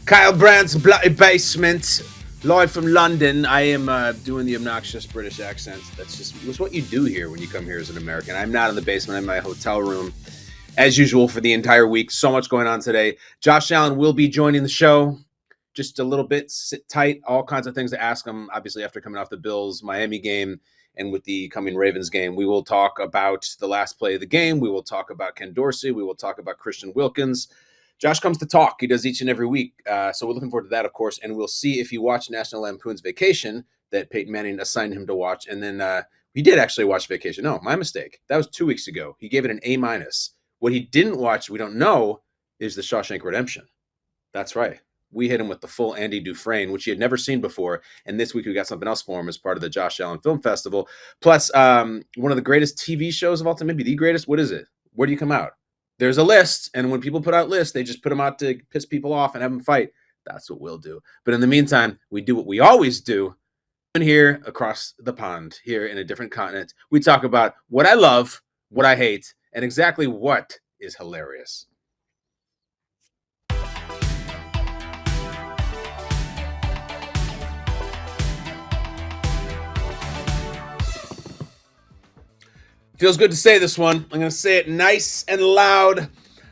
Kyle Brandt's Bloody Basement, live from London. I am doing the obnoxious British accent. It's what you do here when you come here as an American. I'm not in the basement. I'm in my hotel room, as usual, for the entire week. So much going on today. Josh Allen will be joining the show. Just a little bit, sit tight. All kinds of things to ask him, obviously, after coming off the Bills-Miami game and with the coming Ravens game. We will talk about the last play of the game. We will talk about Ken Dorsey. We will talk about Christian Wilkins. Josh comes to talk. He does each and every week. So we're looking forward to that, of course. And we'll see if he watched National Lampoon's Vacation that Peyton Manning assigned him to watch. And then he did actually watch Vacation. No, my mistake. That was 2 weeks ago. He gave it an A-. What he didn't watch, we don't know, is the Shawshank Redemption. That's right. We hit him with the full Andy Dufresne, which he had never seen before. And this week we got something else for him as part of the Josh Allen Film Festival. Plus, one of the greatest TV shows of all time, maybe the greatest. What is it? Where do you come out? There's a list, and when people put out lists, they just put them out to piss people off and have them fight. That's what we'll do. But in the meantime, we do what we always do. And here across the pond, here in a different continent, we talk about what I love, what I hate, and exactly what is hilarious. Feels good to say this one. I'm going to say it nice and loud.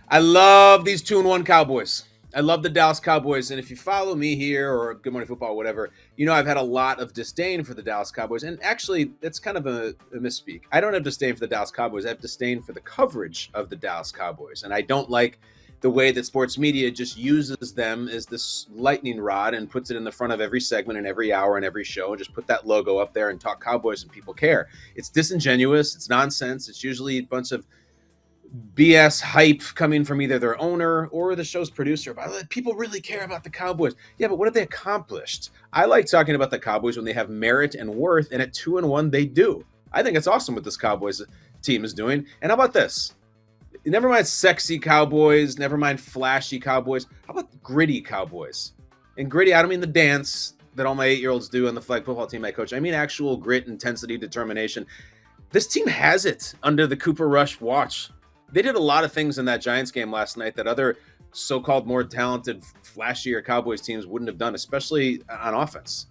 I love these 2-1 Cowboys. I love the Dallas Cowboys. And if you follow me here or Good Morning Football, whatever, you know I've had a lot of disdain for the Dallas Cowboys. And actually, that's kind of a misspeak. I don't have disdain for the Dallas Cowboys. I have disdain for the coverage of the Dallas Cowboys. And I don't like the way that sports media just uses them as this lightning rod and puts it in the front of every segment and every hour and every show and just put that logo up there and talk Cowboys and people care. It's disingenuous. It's nonsense. It's usually a bunch of BS hype coming from either their owner or the show's producer. But people really care about the Cowboys. Yeah, but what have they accomplished? I like talking about the Cowboys when they have merit and worth, and at 2-1, they do. I think it's awesome what this Cowboys team is doing. And how about this? Never mind sexy Cowboys, never mind flashy Cowboys. How about gritty Cowboys? And gritty, I don't mean the dance that all my 8-year-olds do on the flag football team I coach. I mean actual grit, intensity, determination. This team has it under the Cooper Rush watch. They did a lot of things in that Giants game last night that other so-called more talented, flashier Cowboys teams wouldn't have done, especially on offense.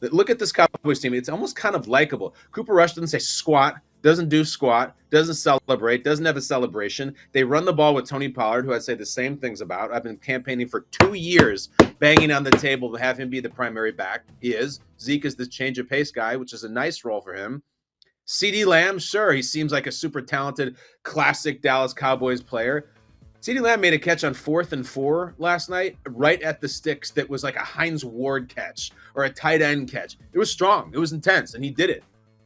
Look at this Cowboys team. It's almost kind of likable. Cooper Rush doesn't say squat, doesn't do squat, doesn't celebrate, doesn't have a celebration. They run the ball with Tony Pollard, who I'd say the same things about. I've been campaigning for 2 years, banging on the table to have him be the primary back. He is. Zeke is the change of pace guy, which is a nice role for him. CeeDee Lamb, sure, he seems like a super talented, classic Dallas Cowboys player. CeeDee Lamb made a catch on 4th and 4 last night, right at the sticks that was like a Hines Ward catch or a tight end catch. It was strong. It was intense, and he did it.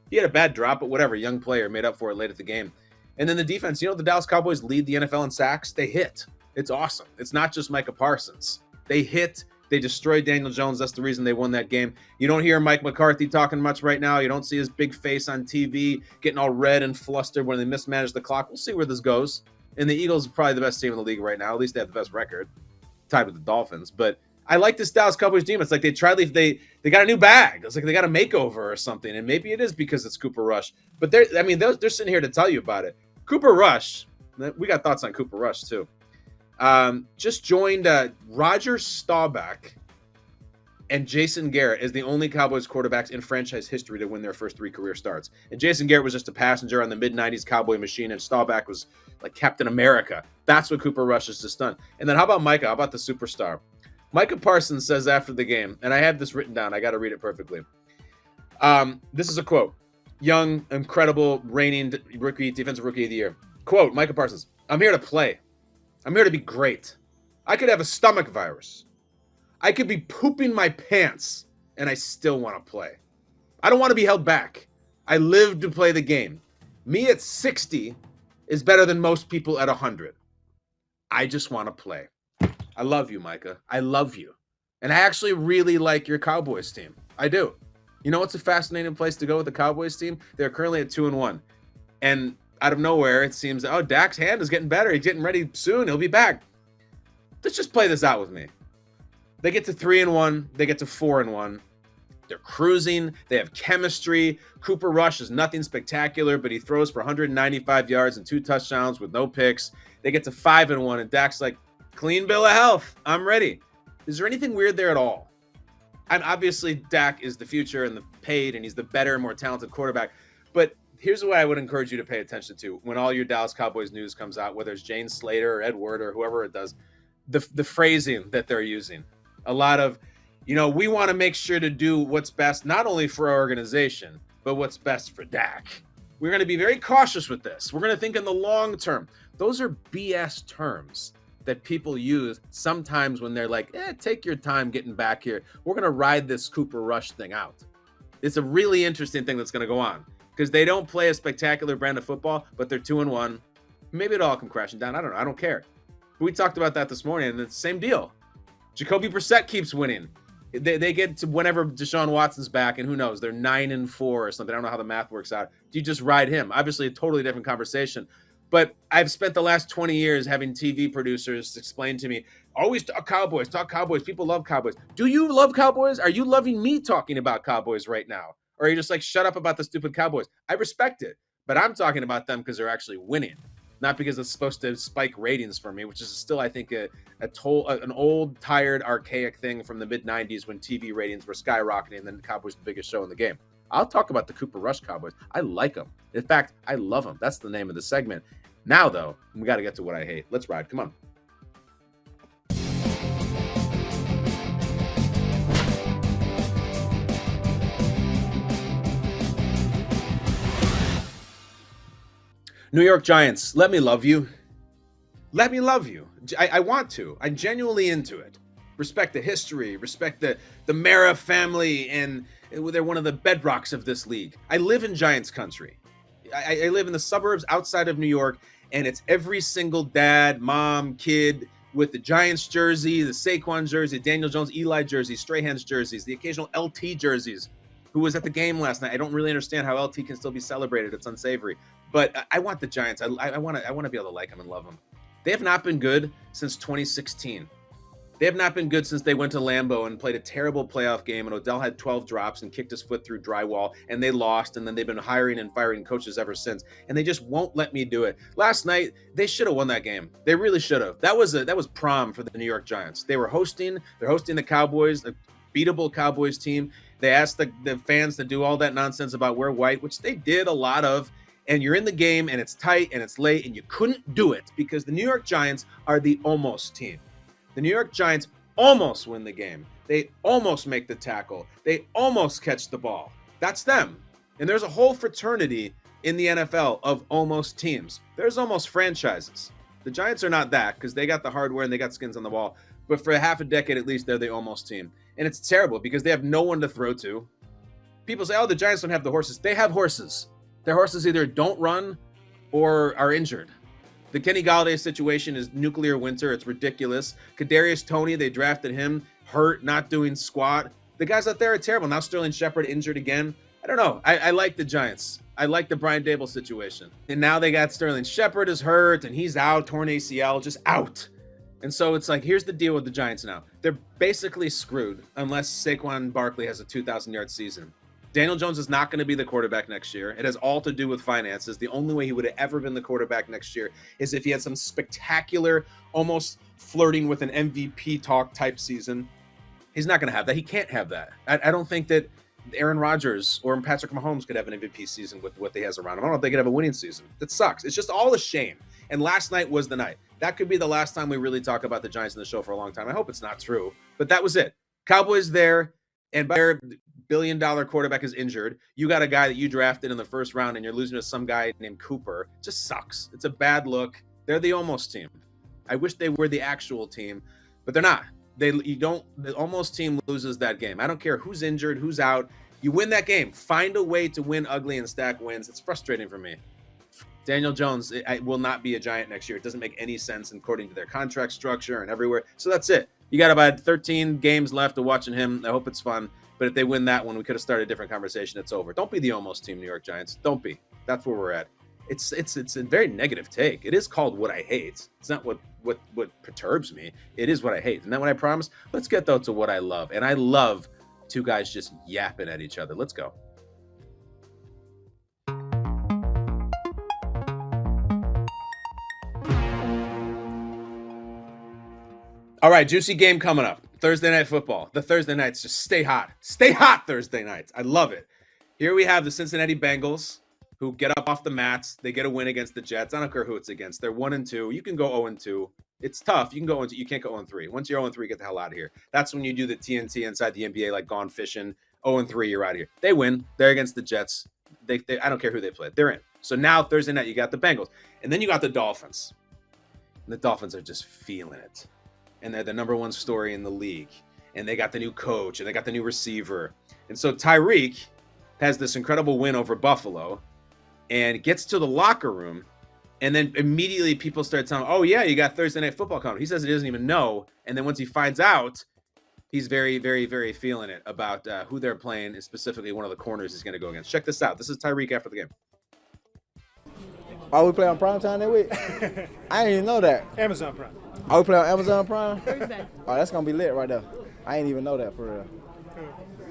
He had a bad drop, but whatever. Young player made up for it late at the game. And then the defense, the Dallas Cowboys lead the NFL in sacks. They hit. It's awesome. It's not just Micah Parsons. They hit. They destroyed Daniel Jones. That's the reason they won that game. You don't hear Mike McCarthy talking much right now. You don't see his big face on TV getting all red and flustered when they mismanage the clock. We'll see where this goes. And the Eagles are probably the best team in the league right now. At least they have the best record, tied with the Dolphins. But I like this Dallas Cowboys team. It's like they got a new bag. It's like they got a makeover or something. And maybe it is because it's Cooper Rush. But they're sitting here to tell you about it. Cooper Rush, we got thoughts on Cooper Rush too. Just joined Roger Staubach and Jason Garrett as the only Cowboys quarterbacks in franchise history to win their first 3 career starts. And Jason Garrett was just a passenger on the mid-90s Cowboy machine, and Staubach was like Captain America. That's what Cooper Rush has just done. And then how about Micah? How about the superstar? Micah Parsons says after the game, and I have this written down. I got to read it perfectly. This is a quote. Young, incredible, reigning defensive rookie of the year. Quote, Micah Parsons, "I'm here to play. I'm here to be great. I could have a stomach virus. I could be pooping my pants, and I still want to play. I don't want to be held back. I live to play the game. Me at 60 is better than most people at 100. I just want to play." I love you, Micah. I love you. And I actually really like your Cowboys team. I do. You know what's a fascinating place to go with the Cowboys team? They're currently at 2-1. And out of nowhere, it seems, Dak's hand is getting better. He's getting ready soon. He'll be back. Let's just play this out with me. They get to 3-1. They get to 4-1. They're cruising. They have chemistry. Cooper Rush is nothing spectacular, but he throws for 195 yards and 2 touchdowns with no picks. They get to 5-1, and Dak's like, clean bill of health. I'm ready. Is there anything weird there at all? I'm obviously Dak is the future and the paid, and he's the better and more talented quarterback. But here's what I would encourage you to pay attention to when all your Dallas Cowboys news comes out, whether it's Jane Slater or Ed Ward or whoever it does, the phrasing that they're using. A lot of, we want to make sure to do what's best, not only for our organization, but what's best for Dak. We're going to be very cautious with this. We're going to think in the long term. Those are BS terms that people use sometimes when they're like, take your time getting back here. We're going to ride this Cooper Rush thing out. It's a really interesting thing that's going to go on because they don't play a spectacular brand of football, but they're 2-1. Maybe it all come crashing down. I don't know. I don't care. We talked about that this morning, and it's the same deal. Jacoby Brissett keeps winning. They get to whenever Deshaun Watson's back, and who knows, they're 9-4 or something. I don't know how the math works out. Do you just ride him? Obviously, a totally different conversation. But I've spent the last 20 years having TV producers explain to me, always talk Cowboys. People love Cowboys. Do you love Cowboys? Are you loving me talking about Cowboys right now? Or are you just like, shut up about the stupid Cowboys? I respect it, but I'm talking about them because they're actually winning, not because it's supposed to spike ratings for me, which is still, I think, an old, tired, archaic thing from the mid-'90s when TV ratings were skyrocketing and then the Cowboys the biggest show in the game. I'll talk about the Cooper Rush Cowboys. I like them. In fact, I love them. That's the name of the segment. Now, though, we got to get to what I hate. Let's ride. Come on. New York Giants, let me love you. Let me love you. I want to. I'm genuinely into it. Respect the history. Respect the Mara family, and they're one of the bedrocks of this league. I live in Giants country. I live in the suburbs outside of New York, and it's every single dad, mom, kid with the Giants jersey, the Saquon jersey, Daniel Jones, Eli jersey, Strahan's jerseys, the occasional LT jerseys, who was at the game last night. I don't really understand how LT can still be celebrated. It's unsavory. But I want the Giants. I want to be able to like them and love them. They have not been good since 2016. They have not been good since they went to Lambeau and played a terrible playoff game, and Odell had 12 drops and kicked his foot through drywall, and they lost, and then they've been hiring and firing coaches ever since, and they just won't let me do it. Last night, they should have won that game. They really should have. That was prom for the New York Giants. They're hosting the Cowboys, a beatable Cowboys team. They asked the fans to do all that nonsense about wear white, which they did a lot of, and you're in the game, and it's tight, and it's late, and you couldn't do it because the New York Giants are the almost team. The New York Giants almost win the game. They almost make the tackle. They almost catch the ball. That's them. And there's a whole fraternity in the NFL of almost teams. There's almost franchises. The Giants are not that because they got the hardware and they got skins on the wall. But for half a decade at least, they're the almost team. And it's terrible because they have no one to throw to. People say, the Giants don't have the horses. They have horses. Their horses either don't run or are injured. The Kenny Galladay situation is nuclear winter. It's ridiculous. Kadarius Toney, they drafted him, hurt, not doing squat. The guys out there are terrible. Now Sterling Shepard injured again. I don't know. I like the Giants. I like the Brian Dable situation. And now they got Sterling Shepard is hurt, and he's out, torn ACL, just out. And so it's like, here's the deal with the Giants now. They're basically screwed unless Saquon Barkley has a 2,000-yard season. Daniel Jones is not going to be the quarterback next year. It has all to do with finances. The only way he would have ever been the quarterback next year is if he had some spectacular, almost flirting with an MVP talk type season. He's not going to have that. He can't have that. I don't think that Aaron Rodgers or Patrick Mahomes could have an MVP season with what they has around him. I don't know if they could have a winning season. That sucks. It's just all a shame. And last night was the night. That could be the last time we really talk about the Giants in the show for a long time. I hope it's not true, but that was it. Cowboys there, and their billion-dollar quarterback is injured. You got a guy that you drafted in the first round, and you're losing to some guy named Cooper. It just sucks. It's a bad look. They're the almost team. I wish they were the actual team, but they're not. The almost team loses that game. I don't care who's injured, who's out. You win that game. Find a way to win ugly and stack wins. It's frustrating for me. Daniel Jones will not be a Giant next year. It doesn't make any sense according to their contract structure and everywhere. So that's it. You got about 13 games left of watching him. I hope it's fun. But if they win that one, we could have started a different conversation. It's over. Don't be the almost team, New York Giants. Don't be. That's where we're at. It's a very negative take. It is called what I hate. It's not what perturbs me. It is what I hate. Isn't that what I promised? Let's get, though, to what I love. And I love two guys just yapping at each other. Let's go. All right, juicy game coming up. Thursday Night Football. The Thursday nights just stay hot. Stay hot Thursday nights. I love it. Here we have the Cincinnati Bengals, who get up off the mats. They get a win against the Jets. I don't care who it's against. They're 1-2. You can go 0-2. It's tough. You can go into. You can't go 0-3. Once you're 0-3, get the hell out of here. That's when you do the TNT inside the NBA, like gone fishing. 0-3, you're out of here. They win. They're against the Jets. They I don't care who they play. They're in. So now Thursday night, you got the Bengals. And then you got the Dolphins. And the Dolphins are just feeling it. And they're the number one story in the league. And they got the new coach. And they got the new receiver. And so Tyreek has this incredible win over Buffalo. And gets to the locker room. And then immediately people start telling him, oh, yeah, you got Thursday Night Football coming. He says he doesn't even know. And then once he finds out, he's very, very, very feeling it about who they're playing, and specifically one of the corners he's going to go against. Check this out. This is Tyreek after the game. Oh, we play on Prime Time that week? I didn't even know that. Amazon Prime. Oh, we play on Amazon Prime? Thursday. Oh, that's going to be lit right there. I didn't even know that for real.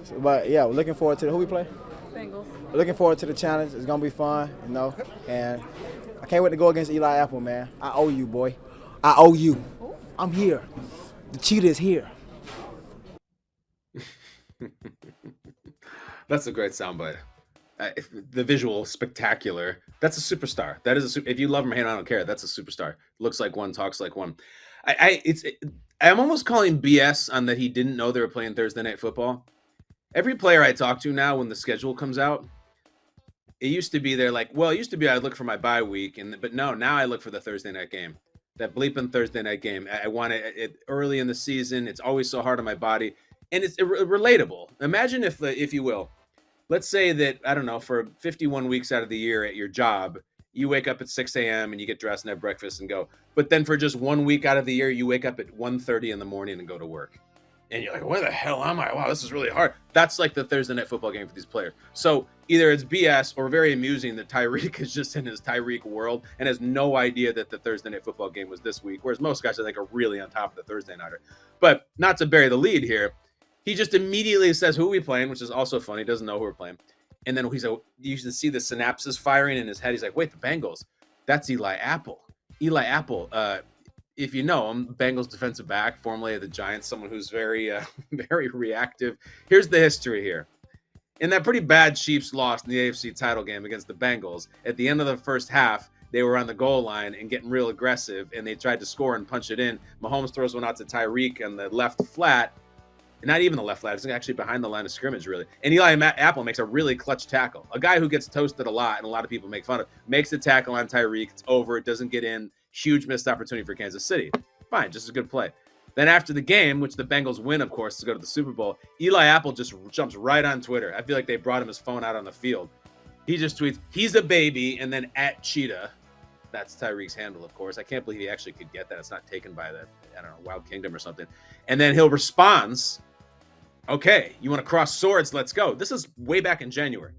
So, but, yeah, we're looking forward to who we play? Bengals. We're looking forward to the challenge. It's going to be fun, you know. And I can't wait to go against Eli Apple, man. I owe you, boy. I owe you. I'm here. The cheetah is here. That's a great soundbite. The visual, spectacular. That's a superstar. That is if you love him or hate him, I don't care. That's a superstar. Looks like one, talks like one. I'm almost calling BS on that he didn't know they were playing Thursday Night Football. Every player I talk to now, when the schedule comes out, it used to be they're like, well, it used to be I'd look for my bye week, but no, now I look for the Thursday night game. That bleeping Thursday night game. I want it early in the season. It's always so hard on my body. And it's relatable. Imagine if you will, let's say that, I don't know, for 51 weeks out of the year at your job, you wake up at 6 a.m. and you get dressed and have breakfast and go. But then for just 1 week out of the year, you wake up at 1:30 in the morning and go to work. And you're like, where the hell am I? Wow, this is really hard. That's like the Thursday Night Football game for these players. So either it's BS or very amusing that Tyreek is just in his Tyreek world and has no idea that the Thursday Night Football game was this week, whereas most guys, I think, are really on top of the Thursday nighter. But not to bury the lead here, he just immediately says who we playing, which is also funny. He doesn't know who we're playing. And then he's like, you should see the synapses firing in his head. He's like, wait, the Bengals. That's Eli Apple. Eli Apple, if you know him, Bengals defensive back, formerly of the Giants, someone who's very, very reactive. Here's the history here. In that pretty bad Chiefs loss in the AFC title game against the Bengals, at the end of the first half, they were on the goal line and getting real aggressive, and they tried to score and punch it in. Mahomes throws one out to Tyreek on the left flat. Not even the left flat. It's actually behind the line of scrimmage, really. And Eli Apple makes a really clutch tackle. A guy who gets toasted a lot and a lot of people make fun of. Makes the tackle on Tyreek. It's over. It doesn't get in. Huge missed opportunity for Kansas City. Fine, just a good play. Then after the game, which the Bengals win, of course, to go to the Super Bowl, Eli Apple just jumps right on Twitter. I feel like they brought him his phone out on the field. He just tweets, he's a baby, and then at Cheetah. That's Tyreek's handle, of course. I can't believe he actually could get that. It's not taken by the, I don't know, Wild Kingdom or something. And then he'll respond, okay, you want to cross swords? Let's go. This is way back in January.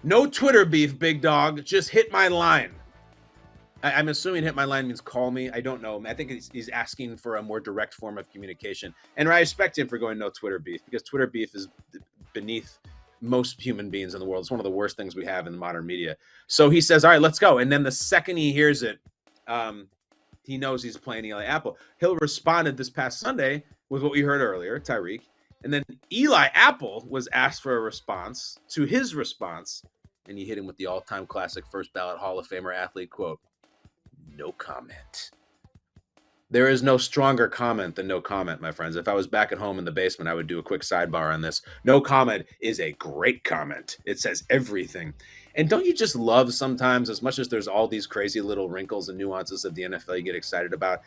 No Twitter beef, big dog. Just hit my line. I'm assuming hit my line means call me. I don't know. I think he's asking for a more direct form of communication. And I respect him for going no Twitter beef, because Twitter beef is beneath most human beings in the world. It's one of the worst things we have in the modern media. So he says, all right, let's go. And then the second he hears it, he knows he's playing Eli Apple. He'll responded this past Sunday with what we heard earlier, Tyreek. And then Eli Apple was asked for a response to his response, and he hit him with the all-time classic first ballot Hall of Famer athlete quote, no comment. There is no stronger comment than no comment, my friends. If I was back at home in the basement, I would do a quick sidebar on this. No comment is a great comment. It says everything. And don't you just love sometimes, as much as there's all these crazy little wrinkles and nuances of the NFL you get excited about,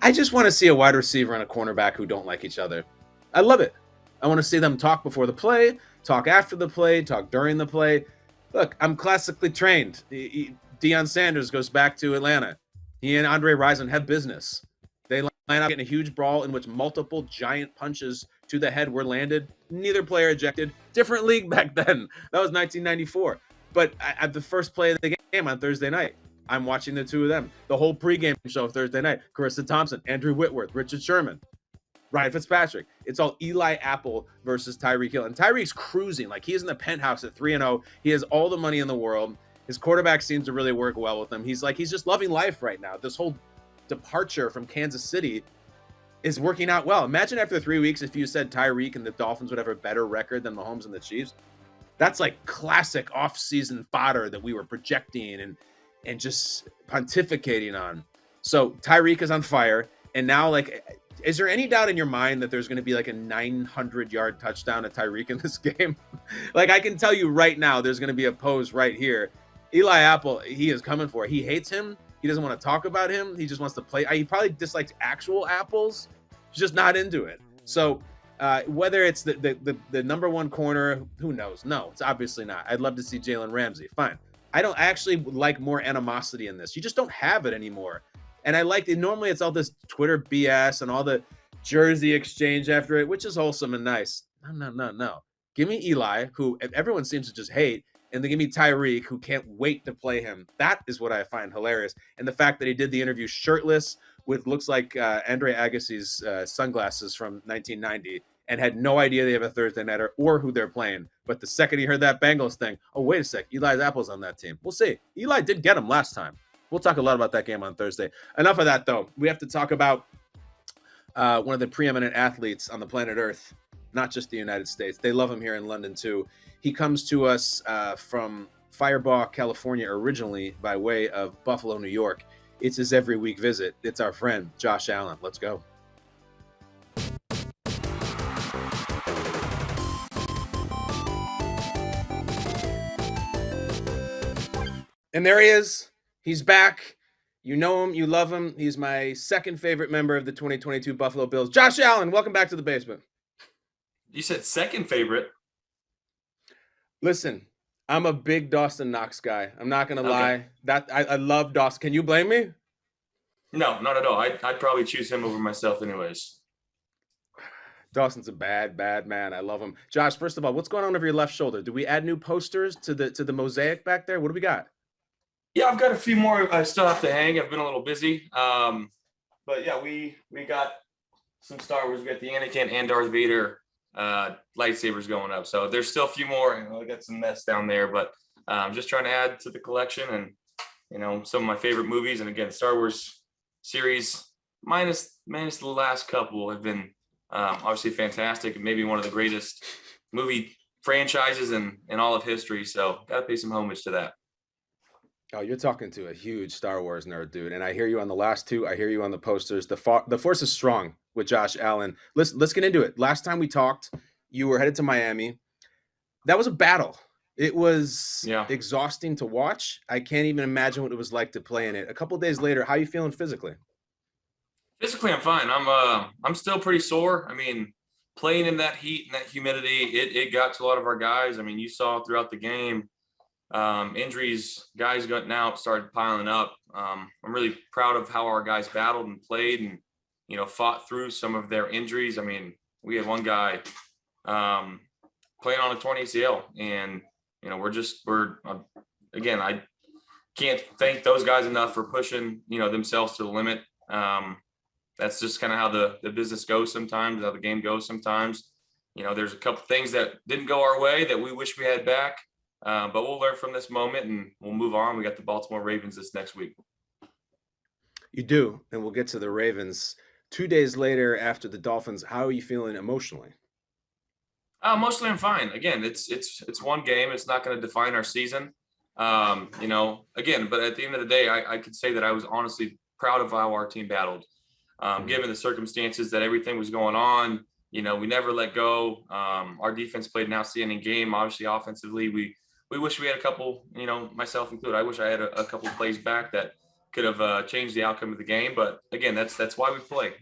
I just want to see a wide receiver and a cornerback who don't like each other. I love it. I want to see them talk before the play, talk after the play, talk during the play. Look, I'm classically trained. Deion Sanders goes back to Atlanta. He and Andre Rison have business. They line up getting a huge brawl in which multiple giant punches to the head were landed. Neither player ejected. Different league back then. That was 1994. But at the first play of the game on Thursday night, I'm watching the two of them. The whole pregame show Thursday night. Carissa Thompson, Andrew Whitworth, Richard Sherman, Ryan Fitzpatrick. It's all Eli Apple versus Tyreek Hill. And Tyreek's cruising. Like, he's in the penthouse at 3-0. He has all the money in the world. His quarterback seems to really work well with him. He's just loving life right now. This whole departure from Kansas City, is working out well. Imagine after 3 weeks if you said Tyreek and the Dolphins would have a better record than Mahomes and the Chiefs. That's like classic off-season fodder that we were projecting and just pontificating on. So Tyreek is on fire, and now, like, is there any doubt in your mind that there's going to be like a 900-yard touchdown to Tyreek in this game? Like, I can tell you right now, there's going to be a pose right here. Eli Apple, he is coming for it. He hates him. He doesn't want to talk about him. He just wants to play. He probably dislikes actual apples. He's just not into it. So whether it's the number one corner, who knows? No, it's obviously not. I'd love to see Jalen Ramsey. Fine. I actually like more animosity in this. You just don't have it anymore. And I like it. Normally it's all this Twitter BS and all the jersey exchange after it, which is wholesome and nice. No. Give me Eli, who everyone seems to just hate, and then give me Tyreek, who can't wait to play him. That is what I find hilarious. And the fact that he did the interview shirtless with looks like Andre Agassi's sunglasses from 1990 and had no idea they have a Thursday nighter or who they're playing. But the second he heard that Bengals thing, oh, wait a sec, Eli's Apple's on that team. We'll see. Eli did get him last time. We'll talk a lot about that game on Thursday. Enough of that, though. We have to talk about one of the preeminent athletes on the planet Earth, not just the United States. They love him here in London, too. He comes to us from Firebaugh, California, originally by way of Buffalo, New York. It's his every week visit. It's our friend, Josh Allen. Let's go. And there he is. He's back. You know him. You love him. He's my second favorite member of the 2022 Buffalo Bills. Josh Allen, welcome back to the basement. You said second favorite. Listen, I'm a big Dawson Knox guy. I'm not going to lie. That I love Dawson. Can you blame me? No, not at all. I'd probably choose him over myself anyways. Dawson's a bad man. I love him. Josh, first of all, what's going on over your left shoulder? Do we add new posters to the mosaic back there? What do we got? Yeah, I've got a few more I still have to hang. I've been a little busy. But yeah, we got some Star Wars. We got the Anakin and Darth Vader lightsabers going up. So there's still a few more. I got some mess down there, but I'm just trying to add to the collection and, some of my favorite movies. And again, Star Wars series minus the last couple have been obviously fantastic and maybe one of the greatest movie franchises in all of history. So got to pay some homage to that. Oh, you're talking to a huge Star Wars nerd, dude. And I hear you on the last two. I hear you on the posters. The force is strong with Josh Allen. Let's get into it. Last time we talked, you were headed to Miami. That was a battle. It was exhausting to watch. I can't even imagine what it was like to play in it. A couple of days later, how are you feeling physically? Physically, I'm fine. I'm still pretty sore. I mean, playing in that heat and that humidity, it got to a lot of our guys. I mean, you saw throughout the game. Injuries, guys gotten out, started piling up. I'm really proud of how our guys battled and played and, fought through some of their injuries. I mean, we had one guy playing on a torn ACL and, again, I can't thank those guys enough for pushing, themselves to the limit. That's just kind of how the business goes sometimes, how the game goes sometimes. There's a couple things that didn't go our way that we wish we had back. But we'll learn from this moment and we'll move on. We got the Baltimore Ravens this next week. You do, and we'll get to the Ravens 2 days later after the Dolphins. How are you feeling emotionally? Mostly I'm fine. Again, it's one game. It's not going to define our season. Again, but at the end of the day, I could say that I was honestly proud of how our team battled. Given the circumstances that everything was going on, we never let go. Our defense played an outstanding game. Obviously, offensively, we wish we had a couple, myself included. I wish I had a couple plays back that could have changed the outcome of the game. But again, that's why we play.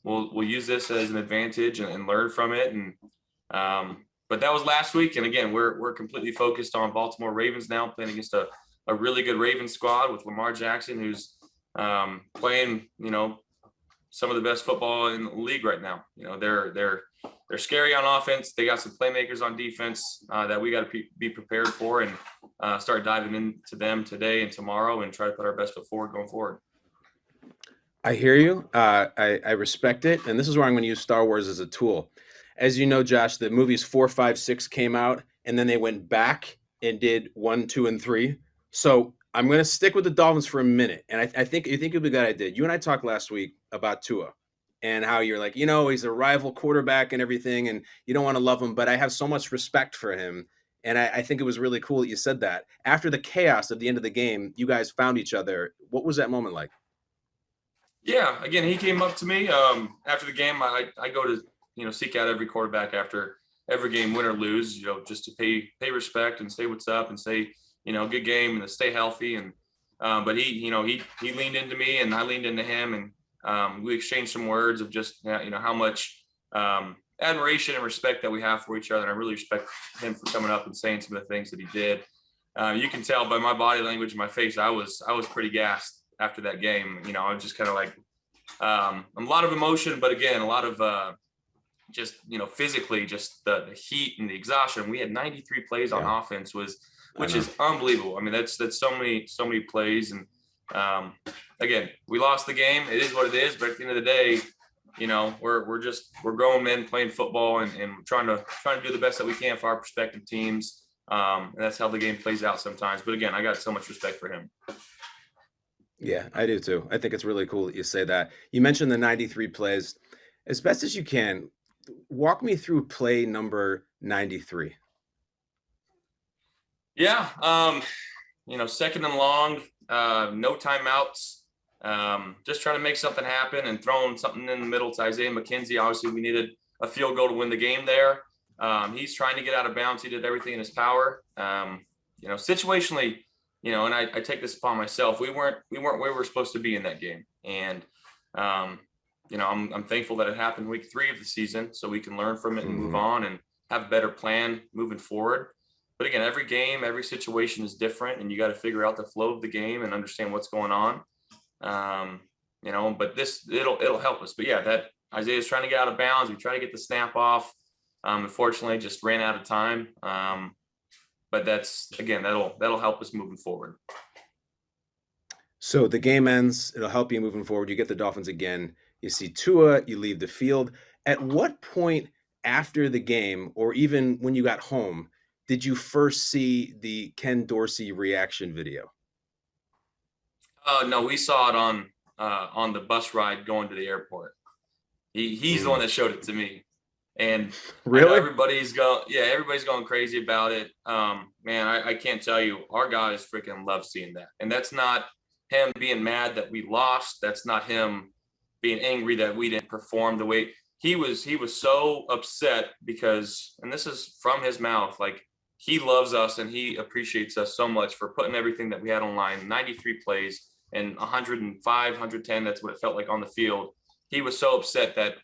We'll use this as an advantage and learn from it. And but that was last week. And again, we're completely focused on Baltimore Ravens now, playing against a really good Ravens squad with Lamar Jackson, who's playing, some of the best football in the league right now. They're scary on offense. They got some playmakers on defense that we got to be prepared for and start diving into them today and tomorrow and try to put our best foot forward going forward. I hear you. I respect it. And this is where I'm going to use Star Wars as a tool. As you know, Josh, the movies 4, 5, 6 came out and then they went back and did 1, 2, and 3. So I'm going to stick with the Dolphins for a minute. And I think it'll be a good idea. You and I talked last week about Tua. and how you're like, he's a rival quarterback and everything, and you don't want to love him, but I have so much respect for him. And I think it was really cool that you said that. After the chaos at the end of the game, you guys found each other. What was that moment like? Yeah, again, he came up to me after the game. I go to seek out every quarterback after every game, win or lose, just to pay respect and say what's up and say good game and to stay healthy. And but he leaned into me and I leaned into him, and we exchanged some words of just how much admiration and respect that we have for each other. And I really respect him for coming up and saying some of the things that he did. You can tell by my body language and my face, I was pretty gassed after that game. I was just kind of like a lot of emotion, but again, a lot of just physically, just the heat and the exhaustion. We had 93 plays on offense, which is unbelievable. I mean, that's so many plays, and again, we lost the game. It is what it is, but at the end of the day, we're grown men playing football and trying to do the best that we can for our respective teams. And that's how the game plays out sometimes. But again, I got so much respect for him. Yeah, I do too. I think it's really cool that you say that. You mentioned the 93 plays. As best as you can, walk me through play number 93. Yeah. Second and long, no timeouts. Just trying to make something happen and throwing something in the middle to Isaiah McKenzie. Obviously, we needed a field goal to win the game there. He's trying to get out of bounds. He did everything in his power. Situationally, and I take this upon myself. We weren't where we were supposed to be in that game. And, I'm thankful that it happened week 3 of the season so we can learn from it and move on and have a better plan moving forward. But again, every game, every situation is different, and you got to figure out the flow of the game and understand what's going on. But it'll help us. But yeah, that Isaiah's trying to get out of bounds. We try to get the snap off. Unfortunately, just ran out of time. But that'll help us moving forward. So the game ends. It'll help you moving forward. You get the Dolphins again. You see Tua. You leave the field. At what point after the game, or even when you got home, did you first see the Ken Dorsey reaction video? No, we saw it on the bus ride going to the airport. He's the one that showed it to me. And really, everybody's going crazy about it. Man, I can't tell you, our guys freaking love seeing that. And that's not him being mad that we lost. That's not him being angry that we didn't perform the way he was so upset because, and this is from his mouth, like he loves us and he appreciates us so much for putting everything that we had online, 93 plays and 105, 110. That's what it felt like on the field. He was so upset that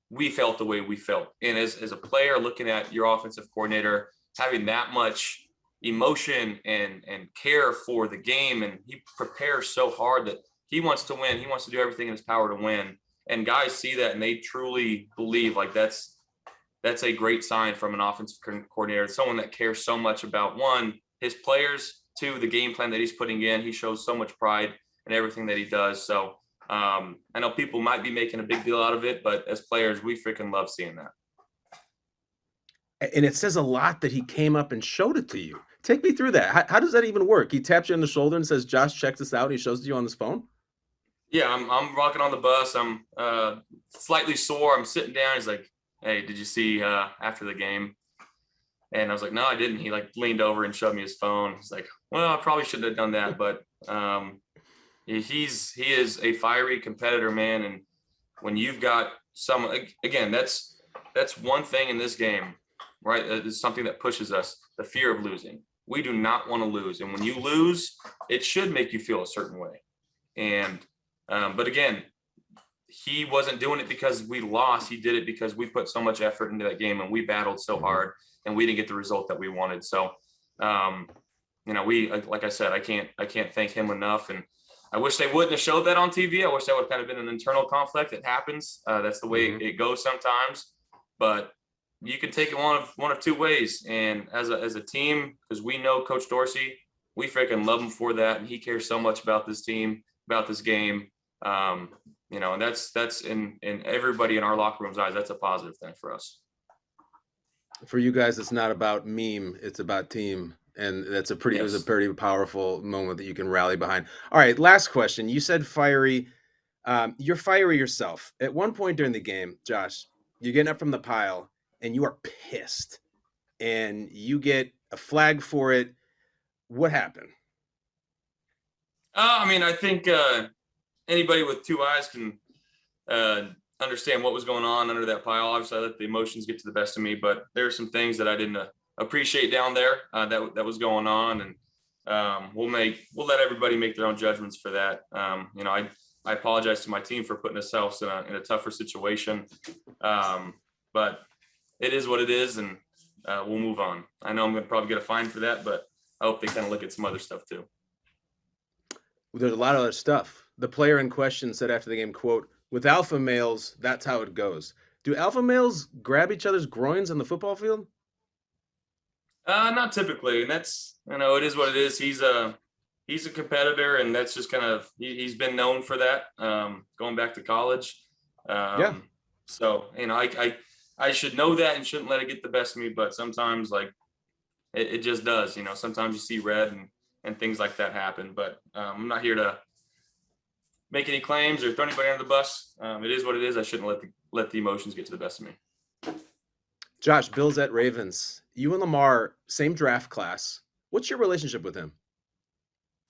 we felt the way we felt. And as a player looking at your offensive coordinator, having that much emotion and care for the game, and he prepares so hard that he wants to win. He wants to do everything in his power to win. And guys see that and they truly believe like that's a great sign from an offensive coordinator, someone that cares so much about, one, his players, two, the game plan that he's putting in. He shows so much pride in everything that he does. So I know people might be making a big deal out of it, but as players, we freaking love seeing that. And it says a lot that he came up and showed it to you. Take me through that. How does that even work? He taps you on the shoulder and says, "Josh, check this out." And he shows it to you on his phone. Yeah, I'm rocking on the bus. I'm slightly sore. I'm sitting down. He's like, "Hey, did you see after the game?" And I was like, "No, I didn't." He like leaned over and showed me his phone. He's like, "Well, I probably shouldn't have done that," but he is a fiery competitor, man. And when you've got again, that's one thing in this game, right? It's something that pushes us, the fear of losing. We do not want to lose. And when you lose, it should make you feel a certain way. And but again, he wasn't doing it because we lost. He did it because we put so much effort into that game and we battled so hard and we didn't get the result that we wanted. So, we, like I said, I can't thank him enough. And I wish they wouldn't have showed that on TV. I wish that would have kind of been an internal conflict. It happens. That's the way it goes sometimes, but you can take it one of two ways. And as a team, because we know Coach Dorsey, we freaking love him for that. And he cares so much about this team, about this game. And that's in everybody in our locker room's eyes. That's a positive thing for us. For you guys, it's not about meme, it's about team. And that's it was a pretty powerful moment that you can rally behind. All right, last question. You said fiery. You're fiery yourself. At one point during the game, Josh, you're getting up from the pile and you are pissed, and you get a flag for it. What happened? I mean, I think anybody with two eyes can understand what was going on under that pile. Obviously, I let the emotions get to the best of me, but there are some things that I didn't appreciate down there that was going on, and we'll let everybody make their own judgments for that. I apologize to my team for putting ourselves in a tougher situation, but it is what it is, and we'll move on. I know I'm going to probably get a fine for that, but I hope they kind of look at some other stuff too. There's a lot of other stuff. The player in question said after the game, quote, "With alpha males, that's how it goes." Do alpha males grab each other's groins on the football field? Not typically, and that's, it is what it is. He's a competitor, and that's just kind of he's been known for that. Going back to college, Yeah. So I should know that and shouldn't let it get the best of me, but sometimes it just does. Sometimes you see red and things like that happen. But I'm not here to make any claims or throw anybody under the bus. It is what it is. I shouldn't let the emotions get to the best of me. Josh, Bills at Ravens. You and Lamar, same draft class. What's your relationship with him?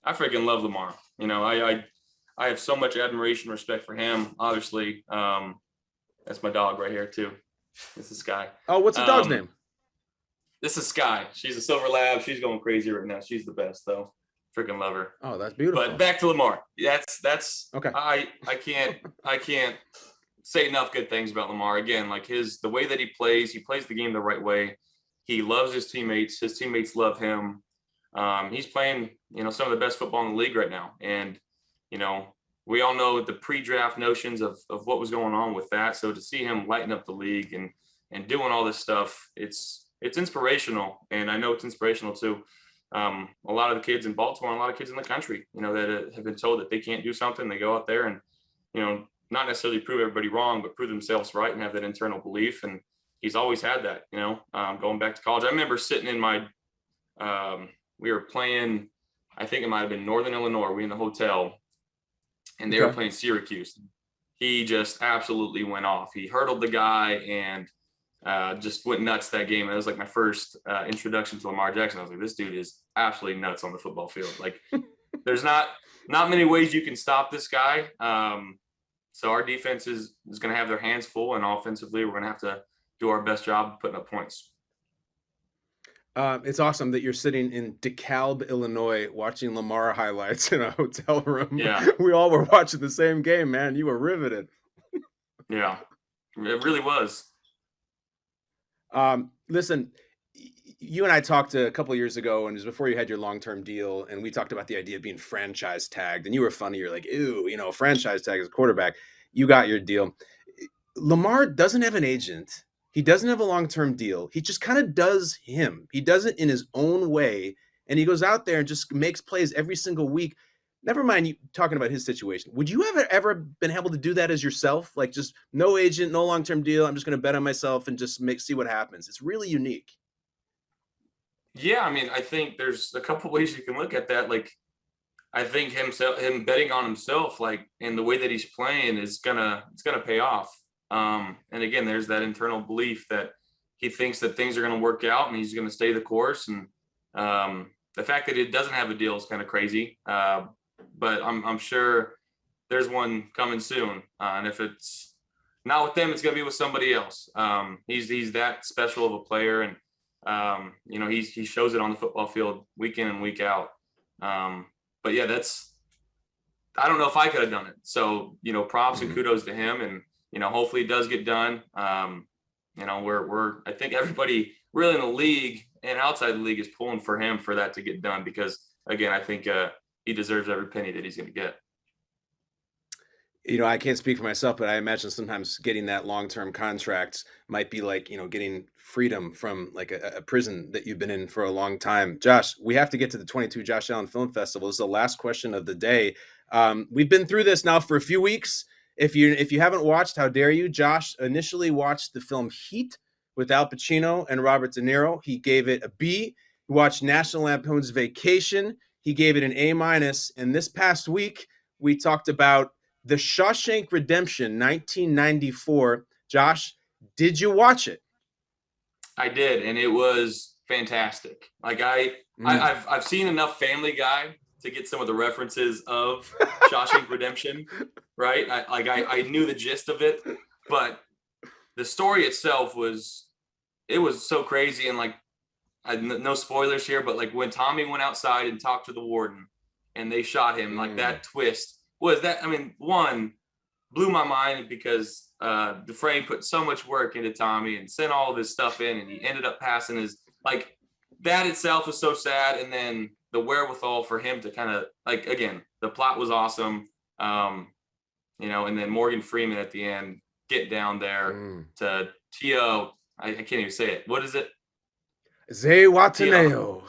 I freaking love Lamar. I have so much admiration and respect for him. Obviously, that's my dog right here too. This is Sky. Oh, what's the dog's name? This is Sky. She's a silver lab. She's going crazy right now. She's the best though. Freaking love her. Oh, that's beautiful. But back to Lamar. That's okay. I can't say enough good things about Lamar. Again, the way that he plays the game the right way. He loves his teammates. His teammates love him. He's playing, some of the best football in the league right now. And, we all know the pre-draft notions of what was going on with that. So to see him lighten up the league and doing all this stuff, it's inspirational. And I know it's inspirational to a lot of the kids in Baltimore, and a lot of kids in the country, that have been told that they can't do something. They go out there and, not necessarily prove everybody wrong, but prove themselves right and have that internal belief. And he's always had that, going back to college. I remember sitting in my, we were playing, I think it might've been Northern Illinois. We in the hotel, and they were playing Syracuse. He just absolutely went off. He hurdled the guy and just went nuts that game. It was my first introduction to Lamar Jackson. I was like, this dude is absolutely nuts on the football field. There's not many ways you can stop this guy. So our defense is going to have their hands full, and offensively, we're going to have to do our best job of putting up points. It's awesome that you're sitting in DeKalb, Illinois, watching Lamar highlights in a hotel room. Yeah. We all were watching the same game, man. You were riveted. Yeah, it really was. Listen, you and I talked a couple of years ago, and it was before you had your long-term deal, and we talked about the idea of being franchise tagged, and you were funny. You're like, ew, franchise tag as a quarterback. You got your deal. Lamar doesn't have an agent. He doesn't have a long-term deal. He just kind of does him. He does it in his own way, and he goes out there and just makes plays every single week. Never mind you talking about his situation. Would you ever been able to do that as yourself? Just no agent, no long-term deal. I'm just going to bet on myself and just see what happens. It's really unique. Yeah, I mean, I think there's a couple ways you can look at that. I think him betting on himself, and the way that he's playing it's gonna pay off. And again, there's that internal belief that he thinks that things are going to work out and he's going to stay the course. And the fact that he doesn't have a deal is kind of crazy. But I'm sure there's one coming soon. And if it's not with them, it's going to be with somebody else. He's that special of a player, and he shows it on the football field week in and week out. But yeah, I don't know if I could have done it. So, props and kudos to him, and, hopefully it does get done. I think everybody really in the league and outside the league is pulling for him for that to get done, because again, I think he deserves every penny that he's going to get. I can't speak for myself, but I imagine sometimes getting that long-term contract might be like, getting freedom from a prison that you've been in for a long time. Josh, we have to get to the 22 Josh Allen Film Festival. This is the last question of the day. We've been through this now for a few weeks. If you haven't watched, how dare you? Josh initially watched the film Heat with Al Pacino and Robert De Niro. He gave it a B. He watched National Lampoon's Vacation. He gave it an A-. And this past week, we talked about The Shawshank Redemption, 1994. Josh, did you watch it? I did, and it was fantastic. Like I've seen enough Family Guy to get some of the references of Shawshank Redemption, right? I knew the gist of it, but the story itself was so crazy. And like, no spoilers here, but like when Tommy went outside and talked to the warden and they shot him, like that twist was that. I mean, one blew my mind because Dufresne put so much work into Tommy and sent all of his stuff in, and he ended up passing his, like, that itself is so sad. And then the wherewithal for him to kind of, like, again, the plot was awesome. You know, and then Morgan Freeman at the end get down there to Tio. I can't even say it. What is it? Zihuatanejo,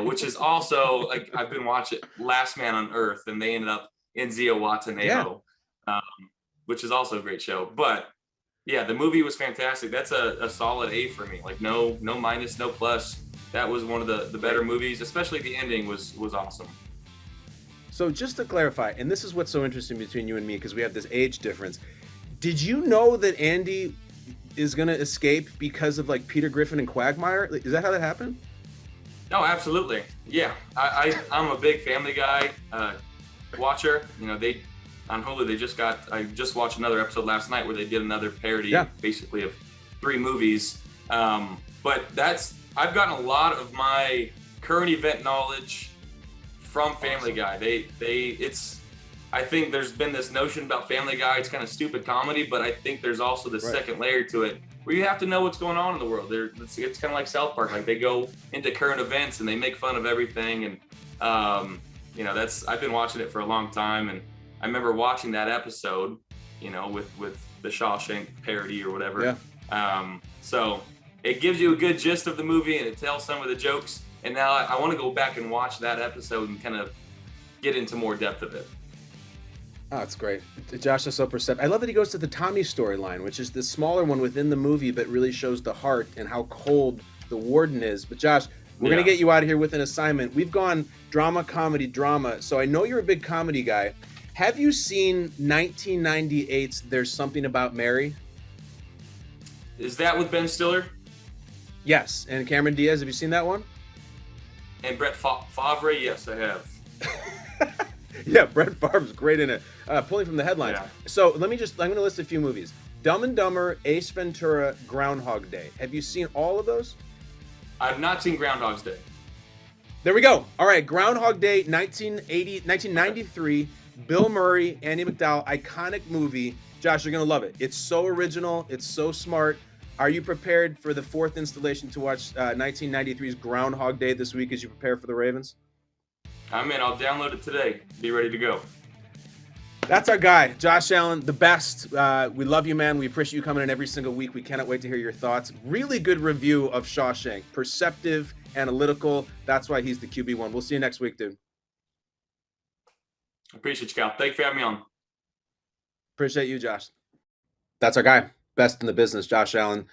which is also, like, I've been watching Last Man on Earth, and they ended up in Zihuatanejo, which is also a great show. But yeah, the movie was fantastic. That's a solid A for me. Like, no minus, no plus. That was one of the better movies, especially the ending was awesome. So just to clarify, and this is what's so interesting between you and me, because we have this age difference. Did you know that Andy is going to escape because of like Peter Griffin and Quagmire? Is that how that happened? No, absolutely. Yeah. I'm a big Family Guy watcher. You know, they on Hulu, I just watched another episode last night where they did another parody basically of 3 movies. But I've gotten a lot of my current event knowledge from Family Guy. I think there's been this notion about Family Guy, it's kind of stupid comedy, but I think there's also this second layer to it where you have to know what's going on in the world. It's kind of like South Park. Like, they go into current events and they make fun of everything. And, you know, I've been watching it for a long time. And I remember watching that episode, you know, with the Shawshank parody or whatever. Yeah. So it gives you a good gist of the movie, and it tells some of the jokes. And now I want to go back and watch that episode and kind of get into more depth of it. Oh, it's great. Josh is so perceptive. I love that he goes to the Tommy storyline, which is the smaller one within the movie, but really shows the heart and how cold the warden is. But Josh, we're going to get you out of here with an assignment. We've gone drama, comedy, drama. So I know you're a big comedy guy. Have you seen 1998's There's Something About Mary? Is that with Ben Stiller? Yes. And Cameron Diaz, have you seen that one? And Brett Favre? Yes, I have. Yeah, Brett Favre's great in it. Pulling from the headlines. Yeah. So I'm going to list a few movies. Dumb and Dumber, Ace Ventura, Groundhog Day. Have you seen all of those? I've not seen Groundhog's Day. There we go. All right, Groundhog Day, 1993. Bill Murray, Andie MacDowell, iconic movie. Josh, you're going to love it. It's so original. It's so smart. Are you prepared for the 4th installation to watch 1993's Groundhog Day this week as you prepare for the Ravens? I'm in. I'll download it today. Be ready to go. That's our guy, Josh Allen, the best. We love you, man. We appreciate you coming in every single week. We cannot wait to hear your thoughts. Really good review of Shawshank. Perceptive, analytical. That's why he's the QB1. We'll see you next week, dude. Appreciate you, Cal. Thanks for having me on. Appreciate you, Josh. That's our guy. Best in the business, Josh Allen.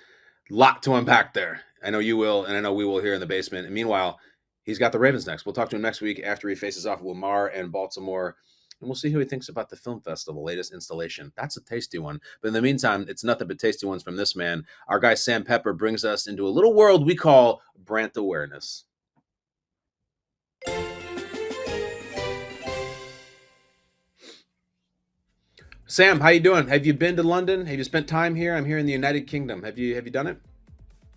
Lot to unpack there. I know you will, and I know we will here in the basement. And meanwhile, he's got the Ravens next. We'll talk to him next week after he faces off with Lamar and Baltimore. And we'll see who he thinks about the film festival, latest installation. That's a tasty one. But in the meantime, it's nothing but tasty ones from this man. Our guy Sam Pepper brings us into a little world we call Brandt awareness. Sam, how you doing? Have you been to London? Have you spent time here? I'm here in the United Kingdom. Have you done it?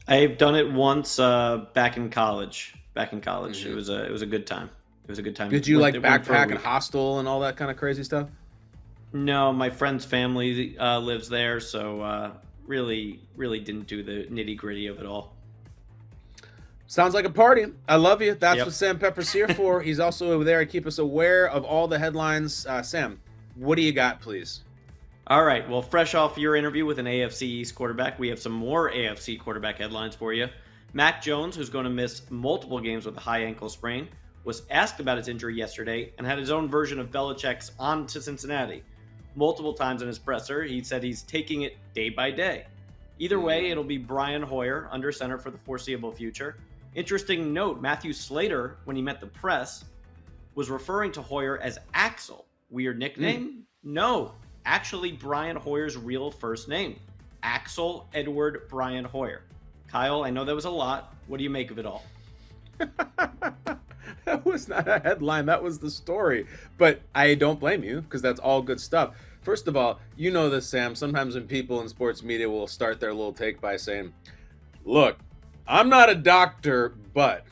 I've done it once back in college. Mm-hmm. It was a good time. It was a good time. Did you like backpack and hostel and all that kind of crazy stuff? No, my friend's family lives there, so really didn't do the nitty-gritty of it all. Sounds like a party. I love you. That's what Sam Pepper's here for. He's also over there to keep us aware of all the headlines. Sam, what do you got, please? All right. Well, fresh off your interview with an AFC East quarterback, we have some more AFC quarterback headlines for you. Mac Jones, who's going to miss multiple games with a high ankle sprain, was asked about his injury yesterday and had his own version of Belichick's on to Cincinnati. Multiple times in his presser, he said he's taking it day by day. Either way, it'll be Brian Hoyer under center for the foreseeable future. Interesting note, Matthew Slater, when he met the press, was referring to Hoyer as Axel, Weird nickname? No. Actually, Brian Hoyer's real first name. Axel Edward Brian Hoyer. Kyle, I know that was a lot. What do you make of it all? That was not a headline. That was the story. But I don't blame you, because that's all good stuff. First of all, you know this, Sam. Sometimes when people in sports media will start their little take by saying, look, I'm not a doctor, but.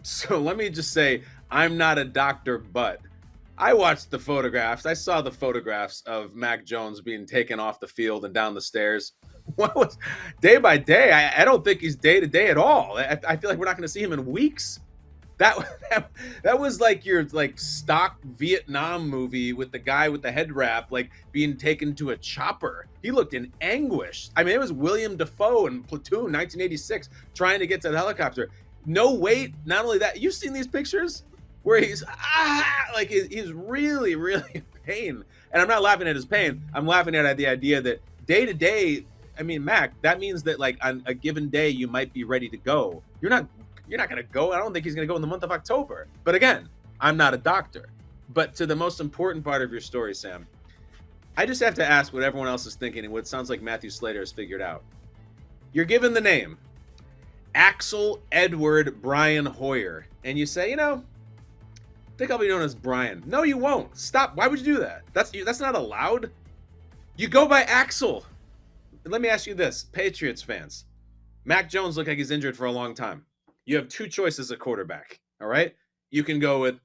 So let me just say, I'm not a doctor, but. I watched the photographs. I saw the photographs of Mac Jones being taken off the field and down the stairs. What was day by day? I don't think he's day to day at all. I feel like we're not going to see him in weeks. That was like your stock Vietnam movie with the guy with the head wrap being taken to a chopper. He looked in anguish. I mean, it was William Dafoe in Platoon 1986 trying to get to the helicopter. No weight. Not only that, you've seen these pictures where he's he's really, really in pain. And I'm not laughing at his pain. I'm laughing at the idea that day to day, I mean, Mac, that means that on a given day you might be ready to go. You're not going to go. I don't think he's going to go in the month of October. But again, I'm not a doctor. But to the most important part of your story, Sam, I just have to ask what everyone else is thinking and what it sounds like Matthew Slater has figured out. You're given the name Axel Edward Brian Hoyer, and you say, I think I'll be known as Brian. No, you won't. Stop. Why would you do that? That's not allowed. You go by Axel. Let me ask you this, Patriots fans. Mac Jones looked like he's injured for a long time. You have two choices at quarterback, all right? You can go with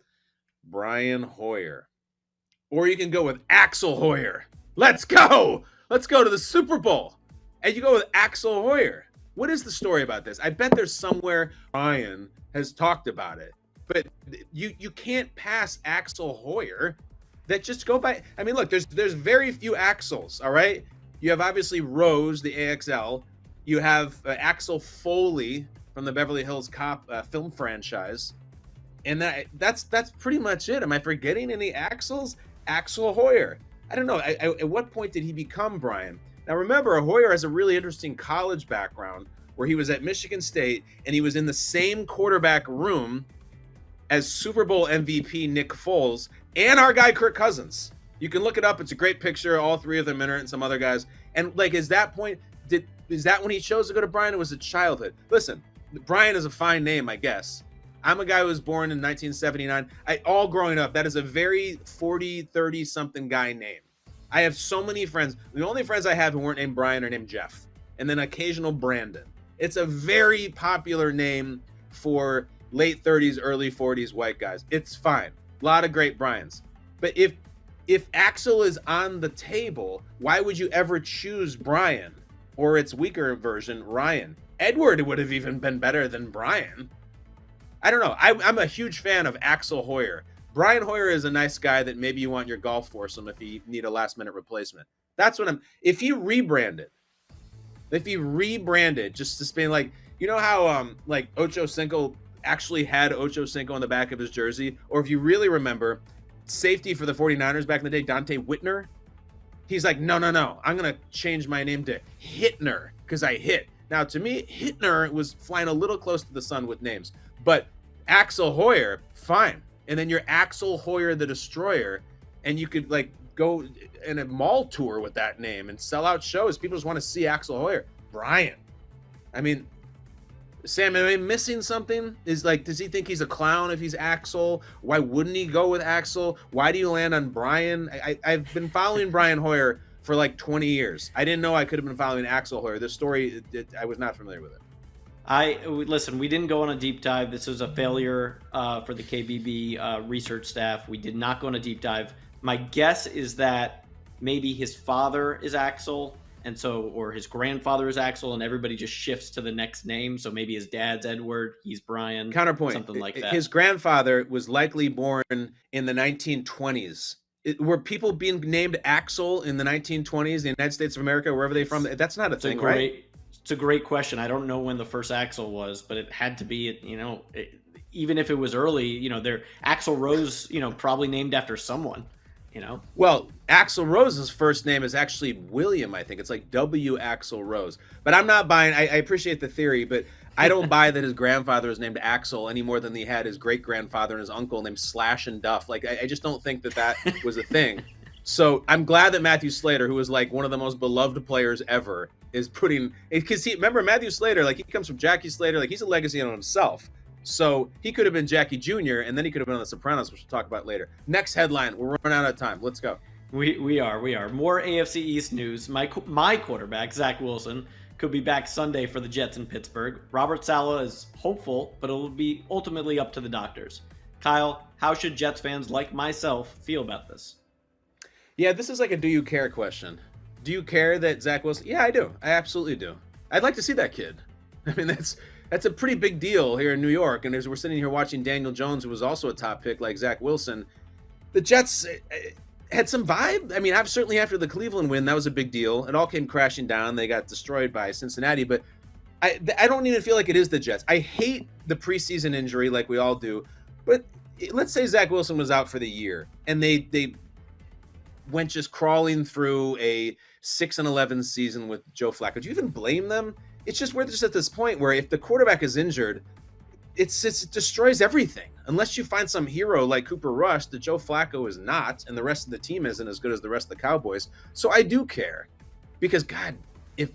Brian Hoyer, or you can go with Axel Hoyer. Let's go. Let's go to the Super Bowl. And you go with Axel Hoyer. What is the story about this? I bet there's somewhere Brian has talked about it. But you can't pass Axel Hoyer. That just go by. I mean, look, there's very few Axels, all right? You have obviously Rose, the AXL. You have Axel Foley from the Beverly Hills Cop film franchise. And that's pretty much it. Am I forgetting any Axels? Axel Hoyer. I don't know. At what point did he become Brian? Now, remember, Hoyer has a really interesting college background where he was at Michigan State and he was in the same quarterback room as Super Bowl MVP Nick Foles and our guy Kirk Cousins. You can look it up. It's a great picture. All three of them in it and some other guys. And is that point, is that when he chose to go to Brian, or was it childhood? Listen, Brian is a fine name, I guess. I'm a guy who was born in 1979. All growing up, that is a very 40, 30-something guy name. I have so many friends. The only friends I have who weren't named Brian are named Jeff. And then occasional Brandon. It's a very popular name for late 30s, early 40s white guys. It's fine. A lot of great Brians. But if Axel is on the table, why would you ever choose Brian? Or its weaker version, Ryan? Edward would have even been better than Brian. I don't know. I'm a huge fan of Axel Hoyer. Brian Hoyer is a nice guy that maybe you want your golf foursome if you need a last-minute replacement. That's what if he rebranded just to spin how Ocho Cinco actually had Ocho Cinco on the back of his jersey, or if you really remember, safety for the 49ers back in the day, Dante Whitner, he's like, no, I'm going to change my name to Hittner because I hit. Now, to me, Hittner was flying a little close to the sun with names, but Axel Hoyer, fine. And then you're Axel Hoyer the Destroyer, and you could go in a mall tour with that name and sell out shows. People just want to see Axel Hoyer. Brian. I mean, Sam, am I missing something? Does he think he's a clown if he's Axel? Why wouldn't he go with Axel? Why do you land on Brian? I've been following Brian Hoyer for 20 years. I didn't know I could have been following Axel Hoyer. This story, I was not familiar with it. Listen, we didn't go on a deep dive. This was a failure for the KBB research staff. We did not go on a deep dive. My guess is that maybe his father is Axel, or his grandfather is Axel, and everybody just shifts to the next name. So maybe his dad's Edward, he's Brian. Counterpoint, something like that. His grandfather was likely born in the 1920s. Were people being named Axel in the 1920s, the United States of America, wherever they're from? That's not a thing, right? It's a great question. I don't know when the first Axel was, but it had to be, even if it was early, they're Axl Rose, probably named after someone. Well, Axl Rose's first name is actually William, I think. It's W. Axl Rose. But I'm not buying. I appreciate the theory, but I don't buy that his grandfather is named Axel any more than he had his great-grandfather and his uncle named Slash and Duff. Like, I just don't think that was a thing. So I'm glad that Matthew Slater, who is like one of the most beloved players ever, is putting – because remember, Matthew Slater, like, he comes from Jackie Slater. Like, he's a legacy on himself. So he could have been Jackie Jr., and then he could have been on The Sopranos, which we'll talk about later. Next headline. We're running out of time. Let's go. We are. More AFC East news. My quarterback, Zach Wilson, could be back Sunday for the Jets in Pittsburgh. Robert Saleh is hopeful, but it will be ultimately up to the doctors. Kyle, how should Jets fans like myself feel about this? Yeah, this is like a do you care question. Do you care that Zach Wilson? Yeah, I do. I absolutely do. I'd like to see that kid. I mean, that's a pretty big deal here in New York. And as we're sitting here watching Daniel Jones, who was also a top pick like Zach Wilson, the Jets had some vibe. I mean, certainly after the Cleveland win, that was a big deal. It all came crashing down. They got destroyed by Cincinnati, but I don't even feel like it is the Jets. I hate the preseason injury like we all do, but let's say Zach Wilson was out for the year and they went just crawling through a 6-11 season with Joe Flacco. Do you even blame them? It's just we're just at this point where if the quarterback is injured, it destroys everything. Unless you find some hero like Cooper Rush, that Joe Flacco is not, and the rest of the team isn't as good as the rest of the Cowboys. So I do care. Because, God, if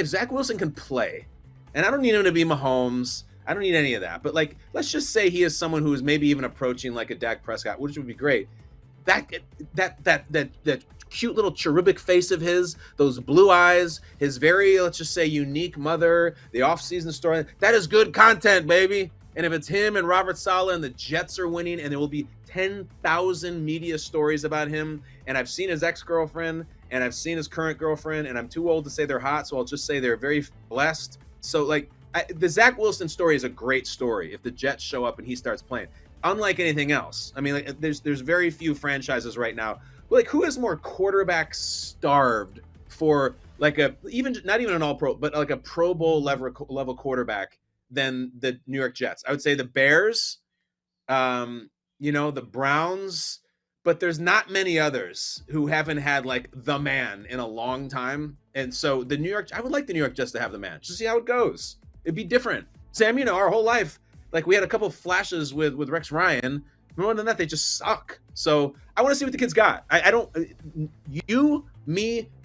Zach Wilson can play, and I don't need him to be Mahomes, I don't need any of that. But, like, let's just say he is someone who is maybe even approaching like a Dak Prescott, which would be great. That cute little cherubic face of his, those blue eyes, his very, let's just say, unique mother, the offseason story, that is good content, baby. And if it's him and Robert Saleh and the Jets are winning, and there will be 10,000 media stories about him, and I've seen his ex-girlfriend, and I've seen his current girlfriend, and I'm too old to say they're hot, so I'll just say they're very blessed. So, like, the Zach Wilson story is a great story if the Jets show up and he starts playing. Unlike anything else. I mean, like, there's very few franchises right now. Like, who is more quarterback starved for like not even an all-pro, but like a Pro Bowl level quarterback than the New York Jets? I would say the Bears, the Browns, but there's not many others who haven't had like the man in a long time. And so I would like the New York Jets to have the man, just to see how it goes. It'd be different. Sam, our whole life, like, we had a couple of flashes with Rex Ryan. More than that, they just suck. So I want to see what the kid's got.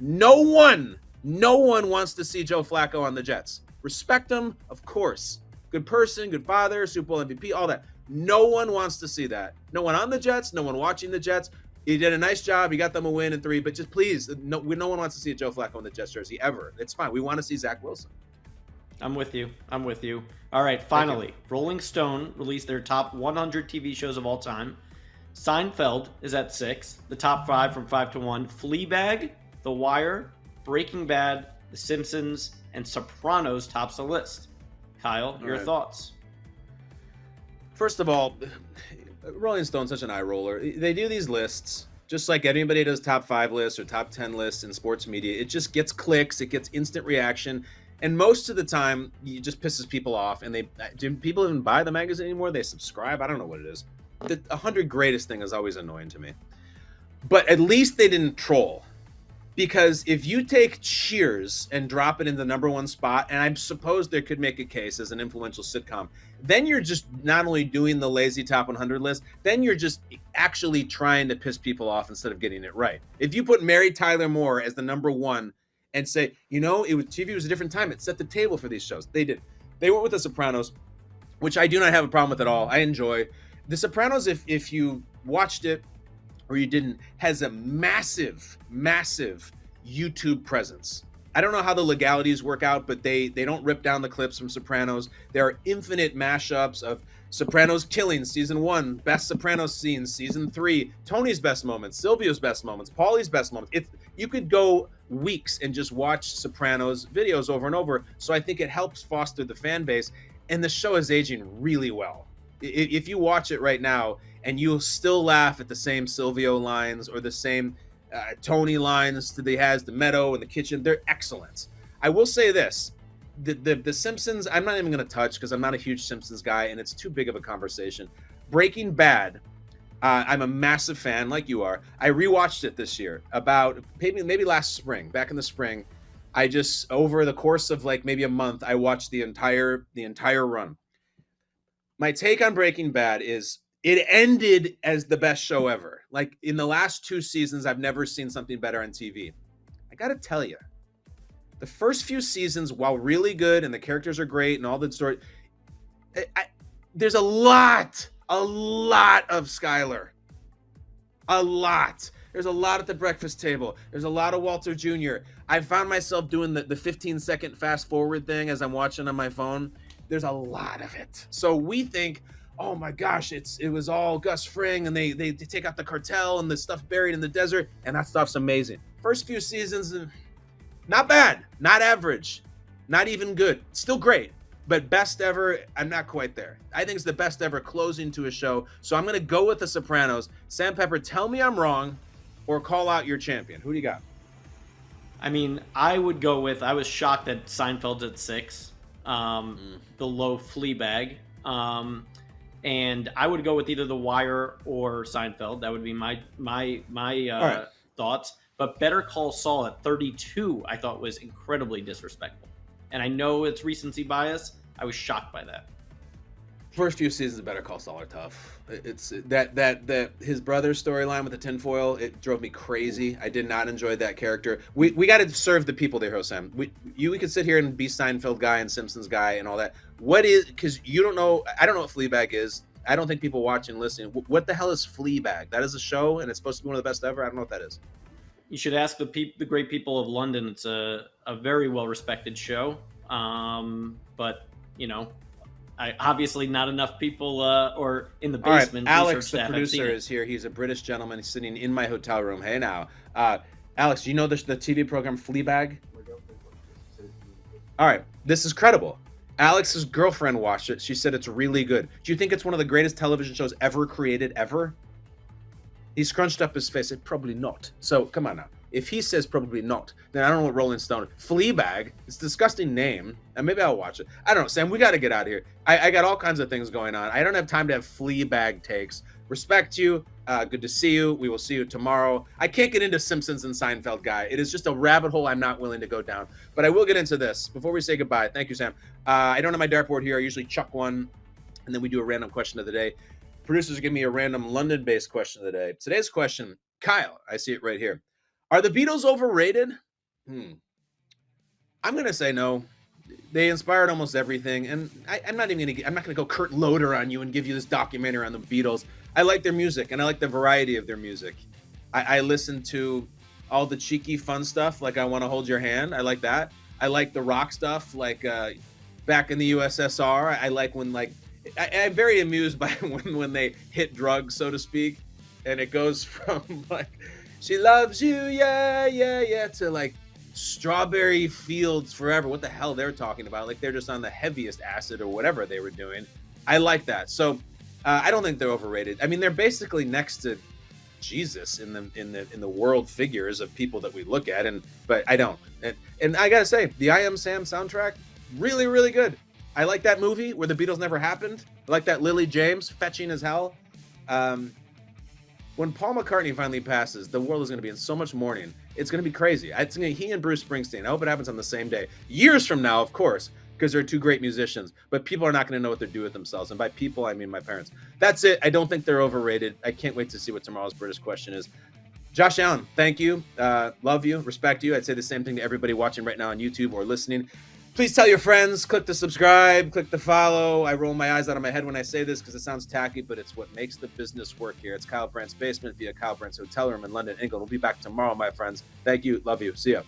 No one wants to see Joe Flacco on the Jets. Respect him, of course. Good person, good father, Super Bowl MVP, all that. No one wants to see that. No one on the Jets, no one watching the Jets. He did a nice job. He got them a win in 3, but just please, no one wants to see a Joe Flacco in the Jets jersey ever. It's fine. We want to see Zach Wilson. I'm with you. All right, finally, Rolling Stone released their top 100 TV shows of all time. Seinfeld is at 6. The top 5 from 5 to 1. Fleabag, The Wire, Breaking Bad, The Simpsons, and Sopranos tops the list. Kyle, your thoughts? First of all, Rolling Stone's such an eye roller. They do these lists just like anybody does top 5 lists or top 10 lists in sports media. It just gets clicks. It gets instant reaction. And most of the time, it just pisses people off. And do people even buy the magazine anymore? They subscribe? I don't know what it is. The 100 greatest thing is always annoying to me. But at least they didn't troll. Because if you take Cheers and drop it in the number 1 spot, and I suppose there could make a case as an influential sitcom, then you're just not only doing the lazy top 100 list, then you're just actually trying to piss people off instead of getting it right. If you put Mary Tyler Moore as the number 1 and say, TV was a different time, it set the table for these shows. They did. They went with The Sopranos, which I do not have a problem with at all. I enjoy. The Sopranos, if you watched it or you didn't, has a massive, massive YouTube presence. I don't know how the legalities work out, but they don't rip down the clips from Sopranos. There are infinite mashups of Sopranos killing season 1, best Sopranos scenes, season 3, Tony's best moments, Silvio's best moments, Paulie's best moments. You could go weeks and just watch Sopranos videos over and over. So I think it helps foster the fan base, and the show is aging really well. If you watch it right now and you'll still laugh at the same Silvio lines or the same Tony lines that he has, the Meadow and the kitchen, they're excellent. I will say this. The Simpsons, I'm not even going to touch because I'm not a huge Simpsons guy and it's too big of a conversation. Breaking Bad, I'm a massive fan like you are. I rewatched it this year about maybe last spring, back in the spring. I just, over the course of like maybe a month, I watched the entire run. My take on Breaking Bad is it ended as the best show ever. Like in the last 2 seasons, I've never seen something better on TV. I got to tell you, the first few seasons, while really good and the characters are great and all the story, there's a lot of Skyler. A lot. There's a lot at the breakfast table. There's a lot of Walter Jr. I found myself doing the 15-second fast forward thing as I'm watching on my phone. There's a lot of it. So we think, oh my gosh, it was all Gus Fring, and they take out the cartel and the stuff buried in the desert, and that stuff's amazing. First few seasons, not bad, not average, not even good. Still great, but best ever, I'm not quite there. I think it's the best ever closing to a show. So I'm going to go with The Sopranos. Sam Pepper, tell me I'm wrong or call out your champion. Who do you got? I mean, I was shocked that Seinfeld's at 6, the low Fleabag. And I would go with either The Wire or Seinfeld. That would be my right. Thoughts. But Better Call Saul at 32, I thought was incredibly disrespectful. And I know it's recency bias. I was shocked by that. First few seasons of Better Call Saul are tough. It's that his brother's storyline with the tinfoil, it drove me crazy. I did not enjoy that character. We got to serve the people there, Sam. We could sit here and be Seinfeld guy and Simpsons guy and all that. What is, because you don't know, I don't know what Fleabag is. I don't think people watching and listening. What the hell is Fleabag? That is a show, and it's supposed to be one of the best ever. I don't know what that is. You should ask the great people of London. It's a very well-respected show. But, obviously not enough people or in the basement. All right, Alex, the producer, is here. He's a British gentleman. He's sitting in my hotel room. Hey, now. Alex, do you know the TV program Fleabag? All right, this is credible. Alex's girlfriend watched it. She said it's really good. Do you think it's one of the greatest television shows ever created, ever? He scrunched up his face. Said, probably not. So, come on now. If he says probably not, then I don't know what Rolling Stone. Fleabag, it's a disgusting name. And maybe I'll watch it. I don't know, Sam. We got to get out of here. I got all kinds of things going on. I don't have time to have Fleabag takes. Respect you. Good to see you. We will see you tomorrow. I can't get into Simpsons and Seinfeld, guy. It is just a rabbit hole I'm not willing to go down. But I will get into this before we say goodbye. Thank you, Sam. I don't have my dartboard here. I usually chuck one, and then we do a random question of the day. Producers give me a random London-based question of the day. Today's question, Kyle, I see it right here. Are the Beatles overrated? I'm going to say no. They inspired almost everything, and I'm not going to go Kurt Loder on you and give you this documentary on the Beatles. I like their music, and I like the variety of their music. I listen to all the cheeky, fun stuff, like I Want to Hold Your Hand. I like that. I like the rock stuff, like back in the USSR. I like when, I'm very amused by when they hit drugs, so to speak, and it goes from, she loves you, yeah, yeah, yeah, to Strawberry Fields Forever. What the hell they're talking about? They're just on the heaviest acid or whatever they were doing. I like that. So I don't think they're overrated. I mean, they're basically next to Jesus in the world figures of people that we look at, but I don't. And I gotta say, the I Am Sam soundtrack, really, really good. I like that movie where the Beatles never happened. I like that Lily James, fetching as hell. When Paul McCartney finally passes, the world is going to be in so much mourning. It's going to be crazy. He and Bruce Springsteen. I hope it happens on the same day. Years from now, of course, because they're two great musicians. But people are not going to know what they're doing with themselves. And by people, I mean my parents. That's it. I don't think they're overrated. I can't wait to see what tomorrow's British question is. Josh Allen, thank you. Love you. Respect you. I'd say the same thing to everybody watching right now on YouTube or listening. Please tell your friends, click the subscribe, click the follow. I roll my eyes out of my head when I say this because it sounds tacky, but it's what makes the business work here. It's Kyle Brandt's Basement via Kyle Brandt's Hotel Room in London, England. We'll be back tomorrow, my friends. Thank you. Love you. See ya.